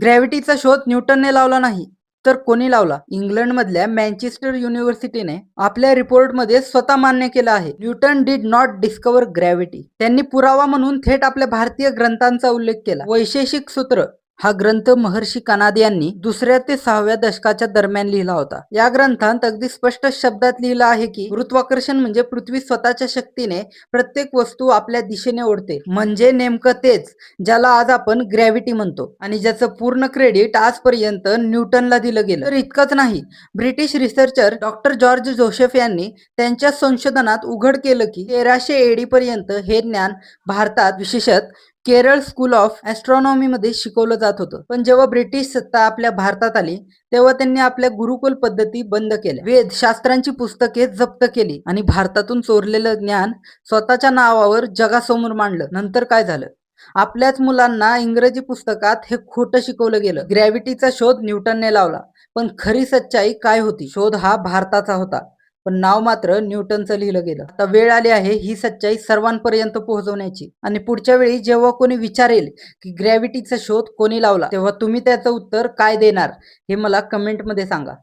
ग्रॅव्हिटीचा शोध न्यूटनने लावला नाही, तर कोणी लावला? इंग्लंडमधल्या मँचेस्टर युनिव्हर्सिटीने आपल्या रिपोर्टमध्ये स्वतः मान्य केलं आहे, Newton did not discover gravity. त्यांनी पुरावा म्हणून थेट आपल्या भारतीय ग्रंथांचा उल्लेख केला. वैशेषिक सूत्र हा ग्रंथ महर्षी कनाद यांनी 2ऱ्या ते 6व्या दशकाच्या दरम्यान लिहिला होता. या ग्रंथात अगदी स्पष्ट शब्दात लिहिलं आहे की गुरुत्वाकर्षण म्हणजे पृथ्वी स्वतःच्या शक्तीने प्रत्येक वस्तू आपल्या दिशेने ओढते, म्हणजे नेमकं तेच ज्याला आज आपण ग्रॅव्हिटी म्हणतो आणि ज्याचं पूर्ण क्रेडिट आजपर्यंत न्यूटनला दिलं गेलं. तर इतकंच नाही, British researcher doctor George Joseph यांनी त्यांच्या संशोधनात उघड केलं की 1300 AD पर्यंत हे ज्ञान भारतात विशेषतः केरळ स्कूल ऑफ ॲस्ट्रॉनॉमी मध्ये शिकवलं जात होतं. पण जेव्हा ब्रिटिश सत्ता आपल्या भारतात आली तेव्हा त्यांनी आपल्या गुरुकुल पद्धती बंद केल्या, वेद शास्त्रांची पुस्तके जप्त केली आणि भारतातून चोरलेलं ज्ञान स्वतःच्या नावावर जगासमोर मांडलं. नंतर काय झालं? आपल्याच मुलांना इंग्रजी पुस्तकात हे खोटं शिकवलं गेलं. ग्रॅव्हिटीचा शोध न्यूटनने लावला, पण खरी सच्चाई काय होती? शोध हा भारताचा होता, पण नाव मात्र न्यूटनचं लिहिलं गेलं. आता वेळ आली आहे ही सच्चाई सर्वांपर्यंत पोहोचवण्याची. आणि पुढच्या वेळी जेव्हा कोणी विचारेल की ग्रॅव्हिटीचा शोध कोणी लावला, तेव्हा तुम्ही त्याचं उत्तर काय देणार हे मला कमेंटमध्ये सांगा.